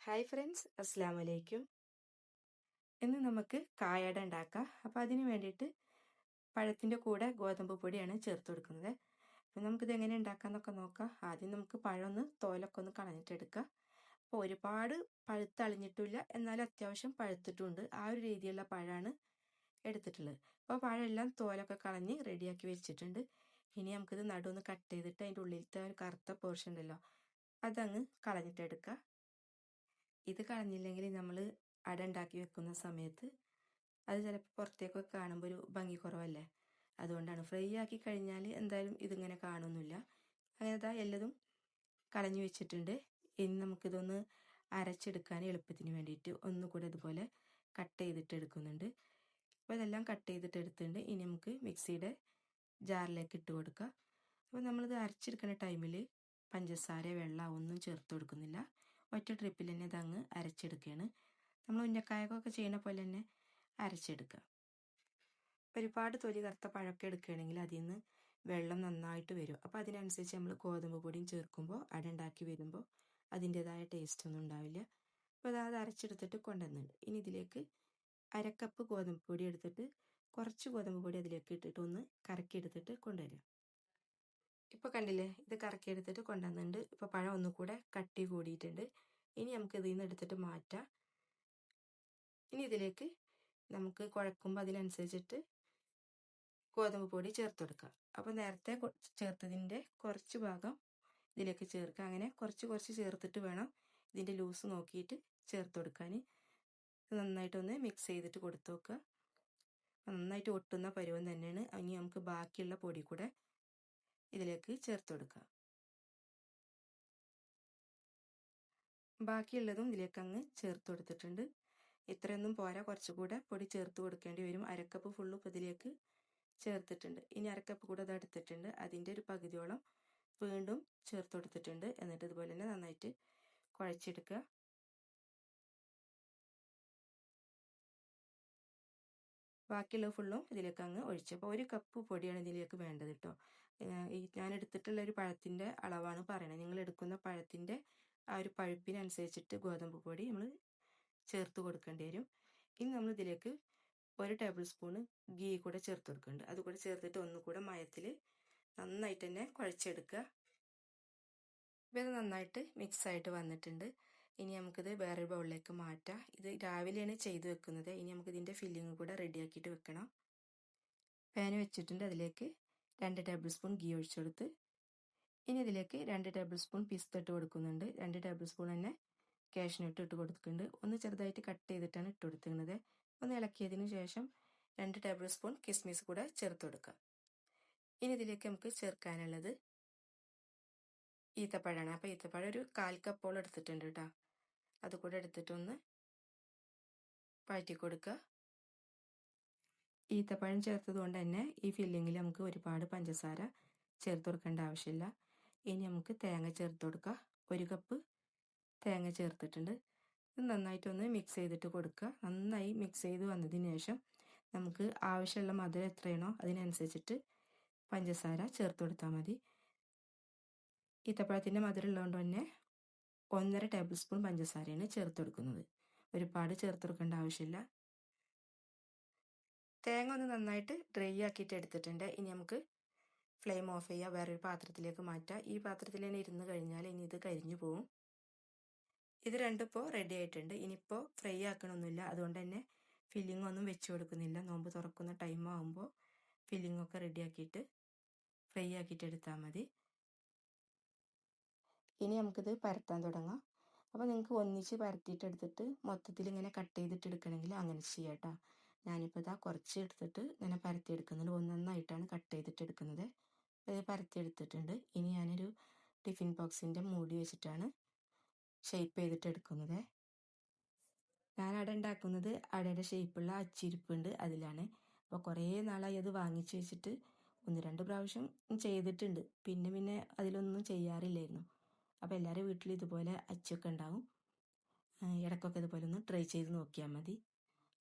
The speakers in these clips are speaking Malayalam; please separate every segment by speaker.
Speaker 1: ഹായ് ഫ്രണ്ട്സ്, അസ്സാം വലൈക്കും. ഇന്ന് നമുക്ക് കായട ഉണ്ടാക്കാം. അപ്പോൾ അതിന് വേണ്ടിയിട്ട് പഴത്തിൻ്റെ കൂടെ ഗോതമ്പ് പൊടിയാണ് ചേർത്ത് കൊടുക്കുന്നത്. അപ്പോൾ നമുക്കിത് എങ്ങനെ ഉണ്ടാക്കാമെന്നൊക്കെ നോക്കാം. ആദ്യം നമുക്ക് പഴം ഒന്ന് തോലൊക്കെ ഒന്ന് കളഞ്ഞിട്ടെടുക്കാം. അപ്പോൾ ഒരുപാട് പഴുത്തളിഞ്ഞിട്ടില്ല, എന്നാലും അത്യാവശ്യം പഴുത്തിട്ടുണ്ട്. ആ ഒരു രീതിയിലുള്ള പഴമാണ് എടുത്തിട്ടുള്ളത്. അപ്പോൾ പഴമെല്ലാം തോലൊക്കെ കളഞ്ഞ് റെഡിയാക്കി വെച്ചിട്ടുണ്ട്. ഇനി നമുക്കിത് നടുവൊന്ന് കട്ട് ചെയ്തിട്ട് അതിൻ്റെ ഉള്ളിലത്തെ ഒരു കറുത്ത പോർഷൻ ഉണ്ടല്ലോ, അതങ്ങ് കളഞ്ഞിട്ടെടുക്കുക. ഇത് കളഞ്ഞില്ലെങ്കിൽ നമ്മൾ അട ഉണ്ടാക്കി വെക്കുന്ന സമയത്ത് അത് ചിലപ്പോൾ പുറത്തേക്കൊക്കെ കാണുമ്പോൾ ഒരു ഭംഗി കുറവല്ലേ, അതുകൊണ്ടാണ്. ഫ്രൈ ആക്കി കഴിഞ്ഞാൽ എന്തായാലും ഇതിങ്ങനെ കാണുന്നില്ല. അങ്ങനെ എല്ലതും കളഞ്ഞു വെച്ചിട്ടുണ്ട്. ഇനി നമുക്കിതൊന്ന് അരച്ചെടുക്കാൻ എളുപ്പത്തിന് വേണ്ടിയിട്ട് ഒന്നുകൂടെ ഇതുപോലെ കട്ട് ചെയ്തിട്ട് എടുക്കുന്നുണ്ട്. അപ്പോൾ ഇതെല്ലാം കട്ട് ചെയ്തിട്ട് എടുത്തിട്ടുണ്ട്. ഇനി നമുക്ക് മിക്സിയുടെ ജാറിലേക്ക് ഇട്ട് കൊടുക്കുക. അപ്പോൾ നമ്മളിത് അരച്ചെടുക്കുന്ന ടൈമിൽ പഞ്ചസാര, വെള്ളം ഒന്നും ചേർത്ത് കൊടുക്കുന്നില്ല. ഒറ്റ ട്രിപ്പിൽ തന്നെ ഇതങ്ങ് അരച്ചെടുക്കുകയാണ്. നമ്മൾ ഉന്നക്കായൊക്കെ ചെയ്യുന്ന പോലെ തന്നെ അരച്ചെടുക്കുക. ഒരുപാട് തൊലി കറുത്ത പഴമൊക്കെ എടുക്കുകയാണെങ്കിൽ അതിൽ നിന്ന് വെള്ളം നന്നായിട്ട് വരും. അപ്പോൾ അതിനനുസരിച്ച് നമ്മൾ ഗോതമ്പ് പൊടിയും ചേർക്കുമ്പോൾ അട ഉണ്ടാക്കി വരുമ്പോൾ അതിൻ്റെതായ ടേസ്റ്റ് ഒന്നും ഉണ്ടാവില്ല. അപ്പോൾ അത് അരച്ചെടുത്തിട്ട് കൊണ്ടുവന്നുണ്ട്. ഇനി ഇതിലേക്ക് അരക്കപ്പ് ഗോതമ്പ് പൊടി എടുത്തിട്ട് കുറച്ച് ഗോതമ്പ് പൊടി അതിലേക്ക് ഇട്ടിട്ട് ഒന്ന് കറക്കിയെടുത്തിട്ട് കൊണ്ടുവരിക. ഇപ്പോൾ കണ്ടില്ലേ, ഇത് കറക്കിയെടുത്തിട്ട് കൊണ്ടുവന്നിട്ടുണ്ട്. ഇപ്പോൾ പഴം ഒന്നുകൂടെ കട്ടി കൂടിയിട്ടുണ്ട്. ഇനി നമുക്ക് ഇതിൽ നിന്ന് എടുത്തിട്ട് മാറ്റാം. ഇനി ഇതിലേക്ക് നമുക്ക് കുഴക്കുമ്പോൾ അതിനനുസരിച്ചിട്ട് ഗോതമ്പ് പൊടി ചേർത്ത് കൊടുക്കുക. അപ്പോൾ നേരത്തെ ചേർത്തതിൻ്റെ കുറച്ച് ഭാഗം ഇതിലേക്ക് ചേർക്കുക. അങ്ങനെ കുറച്ച് കുറച്ച് ചേർത്തിട്ട് വേണം ഇതിൻ്റെ ലൂസ് നോക്കിയിട്ട് ചേർത്ത് കൊടുക്കാൻ. നന്നായിട്ടൊന്ന് മിക്സ് ചെയ്തിട്ട് കൊടുത്തു നോക്കുക. നന്നായിട്ട് ഒട്ടുന്ന പരുവം തന്നെയാണ്. ഇനി നമുക്ക് ബാക്കിയുള്ള പൊടി കൂടെ ഇതിലേക്ക് ചേർത്ത് കൊടുക്കുക. ബാക്കിയുള്ളതും ഇതിലേക്ക് അങ്ങ് ചേർത്ത് കൊടുത്തിട്ടുണ്ട്. ഇത്രയൊന്നും പോരാ, കുറച്ചുകൂടെ പൊടി ചേർത്ത് കൊടുക്കേണ്ടി വരും. അരക്കപ്പ് ഫുള്ളും ഇതിലേക്ക് ചേർത്തിട്ടുണ്ട്. ഇനി അരക്കപ്പ് കൂടെ അത് എടുത്തിട്ടുണ്ട്. അതിൻ്റെ ഒരു പകുതിയോളം വീണ്ടും ചേർത്ത് കൊടുത്തിട്ടുണ്ട്. എന്നിട്ട് ഇതുപോലെ തന്നെ നന്നായിട്ട് കുഴച്ചെടുക്കുക. ബാക്കിയുള്ള ഫുള്ളും ഇതിലേക്ക് അങ്ങ് ഒഴിച്ചു. അപ്പോൾ 1 കപ്പ് പൊടിയാണ് ഇതിലേക്ക് വേണ്ടത് കേട്ടോ. ഞാൻ എടുത്തിട്ടുള്ള ഒരു പഴത്തിൻ്റെ അളവാണ് പറയണത്. നിങ്ങൾ എടുക്കുന്ന പഴത്തിൻ്റെ ആ ഒരു പഴുപ്പിനനുസരിച്ചിട്ട് ഗോതമ്പ് പൊടി നമ്മൾ ചേർത്ത് കൊടുക്കേണ്ടി വരും. ഇനി നമ്മൾ ഇതിലേക്ക് 1 ടേബിൾ സ്പൂണ് ഗീ കൂടെ ചേർത്ത് കൊടുക്കുന്നുണ്ട്. അതുകൂടെ ചേർത്തിട്ട് ഒന്നുകൂടെ മയത്തിൽ നന്നായിട്ട് തന്നെ കുഴച്ചെടുക്കുക. ഇപ്പോൾ ഇത് നന്നായിട്ട് മിക്സായിട്ട് വന്നിട്ടുണ്ട്. ഇനി നമുക്കിത് വേറൊരു ബൗളിലേക്ക് മാറ്റാം. ഇത് രാവിലെയാണ് ചെയ്ത് വെക്കുന്നത്. ഇനി നമുക്കിതിൻ്റെ ഫില്ലിങ് കൂടെ റെഡിയാക്കിയിട്ട് വെക്കണം. പാൻ വെച്ചിട്ടുണ്ട്. അതിലേക്ക് 2 ടേബിൾ സ്പൂൺ ഗീ ഒഴിച്ചു കൊടുത്ത് ഇനി ഇതിലേക്ക് 2 ടേബിൾ സ്പൂൺ പിസ്ത ഇട്ട് കൊടുക്കുന്നുണ്ട്. 2 ടേബിൾ സ്പൂൺ തന്നെ കാഷ്നട്ട് ഇട്ട് കൊടുക്കുന്നുണ്ട്. ഒന്ന് ചെറുതായിട്ട് കട്ട് ചെയ്തിട്ടാണ് ഇട്ട് കൊടുക്കുന്നത്. ഒന്ന് ഇളക്കിയതിന് ശേഷം 2 ടേബിൾ സ്പൂൺ കിസ്മിസ് കൂടെ ചേർത്ത് കൊടുക്കുക. ഇനി ഇതിലേക്ക് നമുക്ക് ചേർക്കാനുള്ളത് ഈത്തപ്പഴമാണ്. അപ്പോൾ ഈത്തപ്പഴം ഒരു 1/4 കപ്പോളം എടുത്തിട്ടുണ്ട് കേട്ടോ. അതുകൂടെ എടുത്തിട്ടൊന്ന് വഴറ്റി കൊടുക്കുക. ഈത്തപ്പഴം ചേർത്തത് കൊണ്ട് തന്നെ ഈ ഫില്ലിങ്ങിൽ നമുക്ക് ഒരുപാട് പഞ്ചസാര ചേർത്ത് കൊടുക്കേണ്ട ആവശ്യമില്ല. ഇനി നമുക്ക് തേങ്ങ ചേർത്ത് കൊടുക്കുക. 1 കപ്പ് തേങ്ങ ചേർത്തിട്ടുണ്ട്. ഇത് നന്നായിട്ടൊന്ന് മിക്സ് ചെയ്തിട്ട് കൊടുക്കുക. നന്നായി മിക്സ് ചെയ്ത് വന്നതിന് ശേഷം നമുക്ക് ആവശ്യമുള്ള മധുരം എത്രയാണോ അതിനനുസരിച്ചിട്ട് പഞ്ചസാര ചേർത്ത് കൊടുത്താൽ മതി. ഈത്തപ്പഴത്തിൻ്റെ മധുരം ഉള്ളതുകൊണ്ട് തന്നെ 1.5 ടേബിൾ സ്പൂൺ പഞ്ചസാരയാണ് ചേർത്ത് കൊടുക്കുന്നത്. ഒരുപാട് ചേർത്ത് കൊടുക്കേണ്ട ആവശ്യമില്ല. തേങ്ങ ഒന്ന് നന്നായിട്ട് ഡ്രൈ ആക്കിയിട്ട് എടുത്തിട്ടുണ്ട്. ഇനി നമുക്ക് ഫ്ലെയിം ഓഫ് ചെയ്യുക, വേറൊരു പാത്രത്തിലേക്ക് മാറ്റാം. ഈ പാത്രത്തിൽ തന്നെ ഇരുന്ന് കഴിഞ്ഞാൽ ഇനി ഇത് കരിഞ്ഞു പോവും. ഇത് രണ്ടും ഇപ്പോൾ റെഡി ആയിട്ടുണ്ട്. ഇനിയിപ്പോൾ ഫ്രൈ ആക്കണമൊന്നുമില്ല, അതുകൊണ്ട് തന്നെ ഫില്ലിംഗ് ഒന്നും വെച്ച് കൊടുക്കുന്നില്ല. നോമ്പ് തുറക്കുന്ന ടൈം ആകുമ്പോൾ ഫില്ലിംഗ് ഒക്കെ റെഡി ആക്കിയിട്ട് ഫ്രൈ ആക്കിയിട്ട് എടുത്താൽ മതി. ഇനി നമുക്കിത് പരത്താൻ തുടങ്ങാം. അപ്പോൾ നിങ്ങൾക്ക് ഒന്നിച്ച് പരത്തിയിട്ട് എടുത്തിട്ട് മൊത്തത്തിൽ ഇങ്ങനെ കട്ട് ചെയ്തിട്ട് എടുക്കണമെങ്കിൽ അങ്ങനെ ചെയ്യാം കേട്ടോ. ഞാനിപ്പോൾ ഇതാ കുറച്ച് എടുത്തിട്ട് ഇങ്ങനെ പരത്തി എടുക്കുന്നുണ്ട്. ഒന്നൊന്നായിട്ടാണ് കട്ട് ചെയ്തിട്ട് എടുക്കുന്നത്. ഇത് പരത്തി എടുത്തിട്ടുണ്ട്. ഇനി ഞാനൊരു ടിഫിൻ ബോക്സിൻ്റെ മൂടി വെച്ചിട്ടാണ് ഷേപ്പ് ചെയ്തിട്ട് എടുക്കുന്നത്. ഞാൻ അട ഉണ്ടാക്കുന്നത് അടയുടെ ഷേപ്പുള്ള അച്ചിരിപ്പുണ്ട്, അതിലാണ്. അപ്പോൾ കുറേ നാളായി അത് വാങ്ങിച്ചു വെച്ചിട്ട് 1-2 പ്രാവശ്യം ചെയ്തിട്ടുണ്ട്. പിന്നെ അതിലൊന്നും ചെയ്യാറില്ലായിരുന്നു. അപ്പോൾ എല്ലാവരും വീട്ടിൽ ഇതുപോലെ അച്ചൊക്കെ ഉണ്ടാവും. ഇടയ്ക്കൊക്കെ ഇതുപോലെ ഒന്ന് ട്രൈ ചെയ്ത് നോക്കിയാൽ മതി.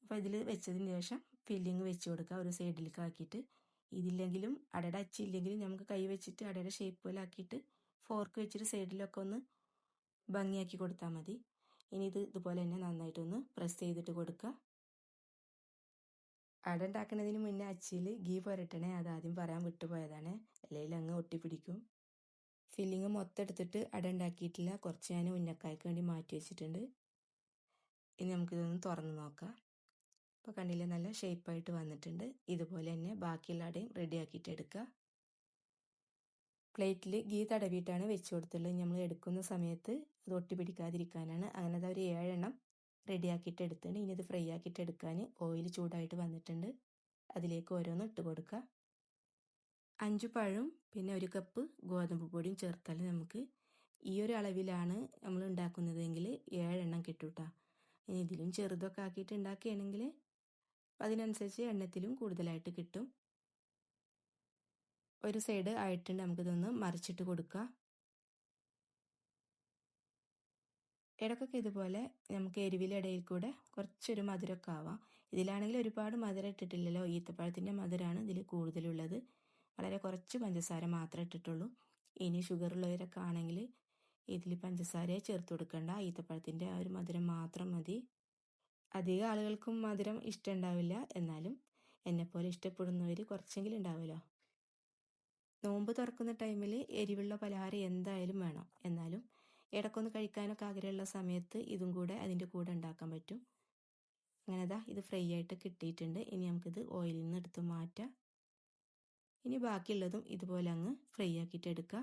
Speaker 1: അപ്പോൾ ഇതിൽ വെച്ചതിന് ശേഷം ഫില്ലിങ് വെച്ച് കൊടുക്കുക ഒരു സൈഡിലേക്ക് ആക്കിയിട്ട്. ഇതില്ലെങ്കിലും അടയുടെ അച്ചില്ലെങ്കിലും നമുക്ക് കൈ വെച്ചിട്ട് അടയുടെ ഷേപ്പ് പോലെ ആക്കിയിട്ട് ഫോർക്ക് വെച്ചിട്ട് സൈഡിലൊക്കെ ഒന്ന് ഭംഗിയാക്കി കൊടുത്താൽ മതി. ഇനി ഇത് ഇതുപോലെ തന്നെ നന്നായിട്ടൊന്ന് പ്രസ് ചെയ്തിട്ട് കൊടുക്കുക. അട ഉണ്ടാക്കുന്നതിന് മുന്നേ അച്ചിയിൽ ഗീ പുരട്ടണേ, അത് ആദ്യം പറയാൻ വിട്ടുപോയതാണ്, അല്ലെങ്കിൽ അങ്ങ് ഒട്ടിപ്പിടിക്കും. ഫില്ലിങ് മൊത്തം എടുത്തിട്ട് അട ഉണ്ടാക്കിയിട്ടില്ല, കുറച്ച് ഞാൻ ഉന്നക്കായ്ക്ക് വേണ്ടി മാറ്റി വെച്ചിട്ടുണ്ട്. ഇനി നമുക്കിതൊന്ന് തുറന്ന് നോക്കാം. അപ്പോൾ കണ്ടില്ലേ, നല്ല ഷേപ്പായിട്ട് വന്നിട്ടുണ്ട്. ഇതുപോലെ തന്നെ ബാക്കിയുള്ള അടയും റെഡിയാക്കിയിട്ട് എടുക്കുക. പ്ലേറ്റിൽ ഗീ തടവിയിട്ടാണ് വെച്ച് കൊടുത്തുള്ളത്. നമ്മൾ എടുക്കുന്ന സമയത്ത് അത് ഒട്ടിപ്പിടിക്കാതിരിക്കാനാണ്. അങ്ങനെ ഒരു 7 എണ്ണം റെഡിയാക്കിയിട്ട് എടുത്തിട്ടുണ്ട്. ഇനി ഇത് ഫ്രൈ ആക്കിയിട്ട് എടുക്കാൻ ഓയിൽ ചൂടായിട്ട് വന്നിട്ടുണ്ട്. അതിലേക്ക് ഓരോന്ന് ഇട്ട് കൊടുക്കുക. 5 പഴവും പിന്നെ 1 കപ്പ് ഗോതമ്പ് പൊടിയും ചേർത്താൽ നമുക്ക് ഈ ഒരു അളവിലാണ് നമ്മൾ ഉണ്ടാക്കുന്നതെങ്കിൽ 7 എണ്ണം കിട്ടും കേട്ടോ. ഇനി ഇതിലും ചെറുതൊക്കെ ആക്കിയിട്ട് ഉണ്ടാക്കുകയാണെങ്കിൽ അതിനനുസരിച്ച് എണ്ണത്തിലും കൂടുതലായിട്ട് കിട്ടും. ഒരു സൈഡ് ആയിട്ടുണ്ട്, നമുക്കിതൊന്ന് മറിച്ചിട്ട് കൊടുക്കുക. ഇടയ്ക്കൊക്കെ ഇതുപോലെ നമുക്ക് എരിവിലിടയിൽ കൂടെ കുറച്ചൊരു മധുരമൊക്കെ ആവാം. ഇതിലാണെങ്കിൽ ഒരുപാട് മധുരം ഇട്ടിട്ടില്ലല്ലോ, ഈത്തപ്പഴത്തിൻ്റെ മധുരമാണ് ഇതിൽ കൂടുതലുള്ളത്. വളരെ കുറച്ച് പഞ്ചസാര മാത്രമേ ഇട്ടിട്ടുള്ളൂ. ഇനി ഷുഗർ ഉള്ളവരൊക്കെ ആണെങ്കിൽ ഇതിൽ പഞ്ചസാരയെ ചേർത്ത് കൊടുക്കണ്ട, ഈത്തപ്പഴത്തിൻ്റെ ആ ഒരു മധുരം മാത്രം മതി. അധികം ആളുകൾക്കും മധുരം ഇഷ്ടമുണ്ടാവില്ല, എന്നാലും എന്നെപ്പോലെ ഇഷ്ടപ്പെടുന്നവർ കുറച്ചെങ്കിലും ഉണ്ടാവുമല്ലോ. നോമ്പ് തുറക്കുന്ന ടൈമിൽ എരിവുള്ള പലഹാരം എന്തായാലും വേണം. എന്നാലും ഇടയ്ക്കൊന്ന് കഴിക്കാനൊക്കെ ആഗ്രഹമുള്ള സമയത്ത് ഇതും കൂടെ അതിൻ്റെ കൂടെ ഉണ്ടാക്കാൻ പറ്റും. അങ്ങനെ ഇത് ഫ്രൈ ആയിട്ട് കിട്ടിയിട്ടുണ്ട്. ഇനി നമുക്കിത് ഓയിലിൽ നിന്ന് എടുത്ത് മാറ്റാം. ഇനി ബാക്കിയുള്ളതും ഇതുപോലെ അങ്ങ് ഫ്രൈ ആക്കിയിട്ട് എടുക്കുക.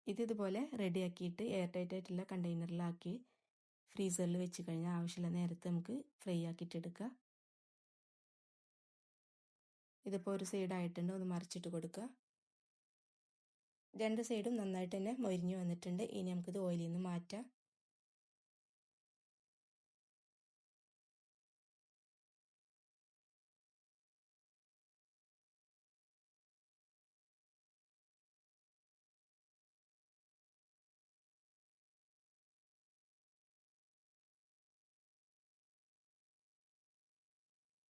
Speaker 1: ഇതുപോലെ റെഡിയാക്കിയിട്ട് എയർ ടൈറ്റ് ആയിട്ടുള്ള കണ്ടെയ്നറിലാക്കി ഫ്രീസറിൽ വെച്ച് കഴിഞ്ഞാൽ ആവശ്യമുള്ള നേരത്ത് നമുക്ക് ഫ്രൈ ആക്കിയിട്ട് എടുക്കുക. ഇതിപ്പോൾ ഒരു സൈഡായിട്ടുണ്ട്, ഒന്ന് മറിച്ചിട്ട് കൊടുക്കുക. 2 സൈഡും നന്നായിട്ട് തന്നെ മൊരിഞ്ഞ് വന്നിട്ടുണ്ട്. ഇനി നമുക്കിത് ഓയിലിൽ നിന്ന് മാറ്റാം.